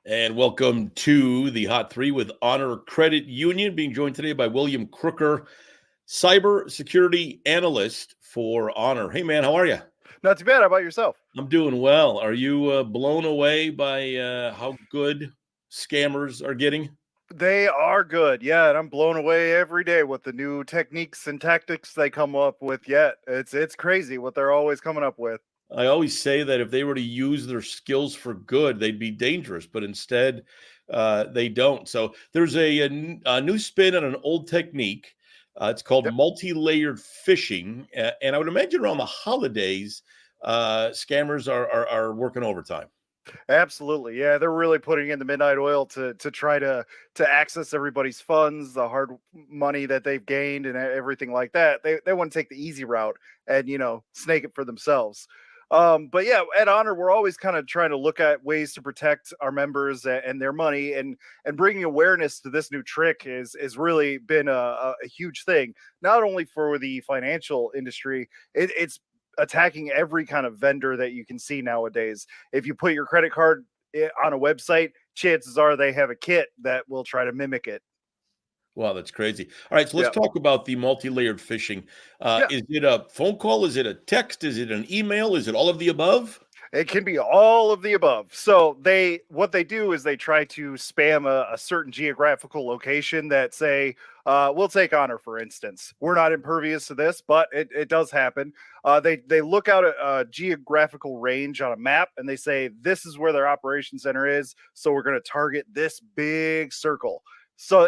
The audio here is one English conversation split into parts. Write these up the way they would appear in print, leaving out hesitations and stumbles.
And welcome to the Hot Three with Honor Credit Union, being joined today by William Crooker, cyber security analyst for Honor. Hey, man, how are you? Not too bad. How about yourself? I'm doing well. Are you blown away by how good scammers are getting? They are good. Yeah, and I'm blown away every day with the new techniques and tactics they come up with. Yet it's crazy what they're always coming up with. I always say that if they were to use their skills for good, they'd be dangerous, but instead they don't. So there's a new spin on an old technique. It's called Yep. multi-layered phishing, and I would imagine around the holidays, scammers are working overtime. Absolutely. Yeah, they're really putting in the midnight oil to try to access everybody's funds, the hard money that they've gained and everything like that. They want to take the easy route and snake it for themselves. But yeah, at Honor, we're always kind of trying to look at ways to protect our members and their money, and bringing awareness to this new trick is really been a huge thing. Not only for the financial industry, it's attacking every kind of vendor that you can see nowadays. If you put your credit card on a website, chances are they have a kit that will try to mimic it. Wow, that's crazy. All right, so let's Yeah. talk about the multi-layered phishing. Yeah. Is it a phone call? Is it a text? Is it an email? Is it all of the above? It can be all of the above. So what they do is they try to spam a certain geographical location that say, we'll take Honor for instance. We're not impervious to this, but it does happen. They look out at a geographical range on a map and they say this is where their operation center is. So we're going to target this big circle. So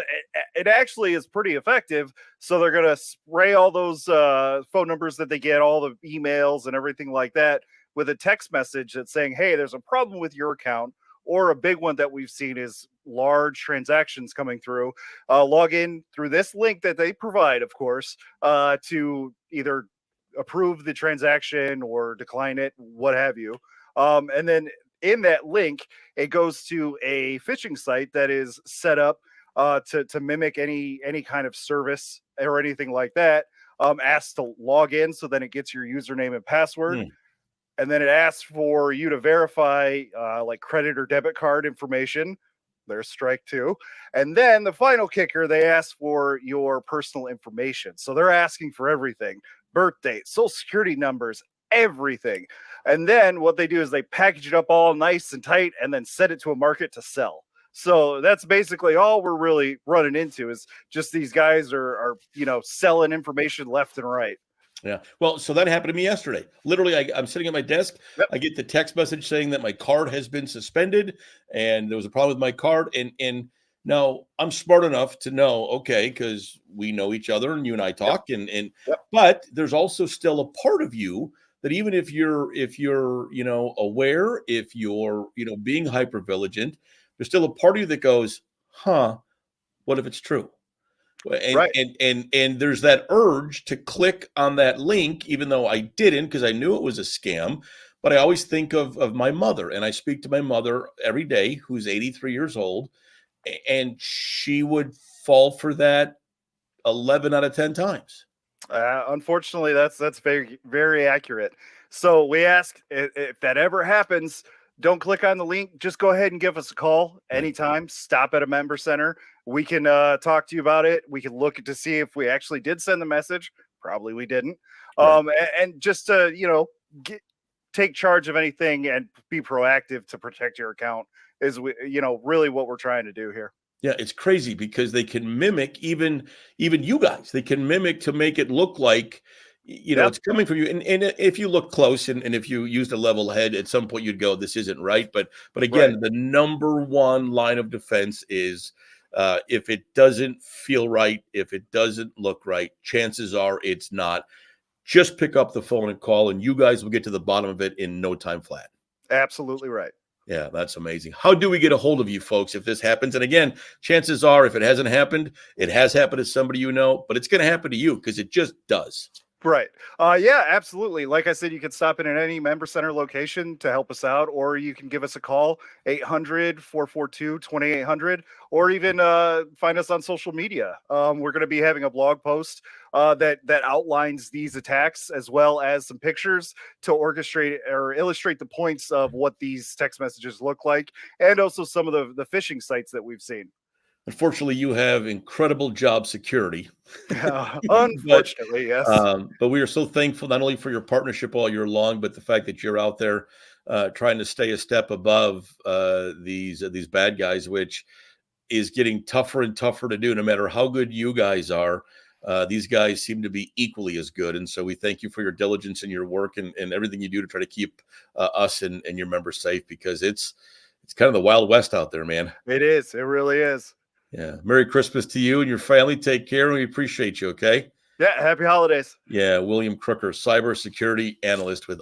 it actually is pretty effective. So they're going to spray all those phone numbers that they get, all the emails and everything like that, with a text message that's saying, hey, there's a problem with your account. Or a big one that we've seen is large transactions coming through. Log in through this link that they provide, of course, to either approve the transaction or decline it, what have you. And then in that link, it goes to a phishing site that is set up to mimic any kind of service or anything like that. Asks to log in, so then it gets your username and password, Hmm. and then it asks for you to verify like credit or debit card information. There's strike two. And then the final kicker, they ask for your personal information. So they're asking for everything: birth date, social security numbers, everything. And then what they do is they package it up all nice and tight and then send it to a market to sell. So that's basically all we're really running into, is just these guys are selling information left and right. Yeah. Well, so that happened to me yesterday. Literally, I'm sitting at my desk. Yep. I get the text message saying that my card has been suspended, and there was a problem with my card. And now I'm smart enough to know, okay, because we know each other, and you and I Yep. talk, and Yep. but there's also still a part of you that even if you're aware, if you're being hyper vigilant, there's still a part of you that goes, huh, what if it's true? and Right. and and and there's that urge to click on that link, even though I didn't, because I knew it was a scam. But I always think of my mother, and I speak to my mother every day, who's 83 years old, and she would fall for that 11 out of 10 times. Unfortunately, that's very very accurate. So we ask, if that ever happens, don't click on the link. Just go ahead and give us a call Right. anytime. Stop at a member center. We can talk to you about it. We can look to see if we actually did send the message. Probably we didn't. Right. And just to get, take charge of anything and be proactive to protect your account is really what we're trying to do here. Yeah, it's crazy because they can mimic even you guys. They can mimic to make it look like Yeah. it's coming from you. And if you look close, and if you used a level head, at some point you'd go, this isn't right. But Right. again, the number one line of defense is, if it doesn't feel right, if it doesn't look right, chances are it's not. Just pick up the phone and call, and you guys will get to the bottom of it in no time flat. Absolutely right. Yeah, that's amazing. How do we get a hold of you folks if this happens? And again, chances are, if it hasn't happened, it has happened to somebody but it's going to happen to you because it just does. Right. Yeah, absolutely. Like I said, you can stop in at any member center location to help us out, or you can give us a call, 800-442-2800, or even find us on social media. We're going to be having a blog post that outlines these attacks, as well as some pictures to orchestrate or illustrate the points of what these text messages look like, and also some of the phishing sites that we've seen. Unfortunately, you have incredible job security, but Unfortunately, yes. but we are so thankful not only for your partnership all year long, but the fact that you're out there trying to stay a step above these bad guys, which is getting tougher and tougher to do. No matter how good you guys are, these guys seem to be equally as good. And so we thank you for your diligence and your work and everything you do to try to keep us and your members safe, because it's kind of the Wild West out there, man. It is. It really is. Yeah. Merry Christmas to you and your family. Take care, and we appreciate you. Okay. Yeah. Happy holidays. Yeah. William Crooker, cybersecurity analyst with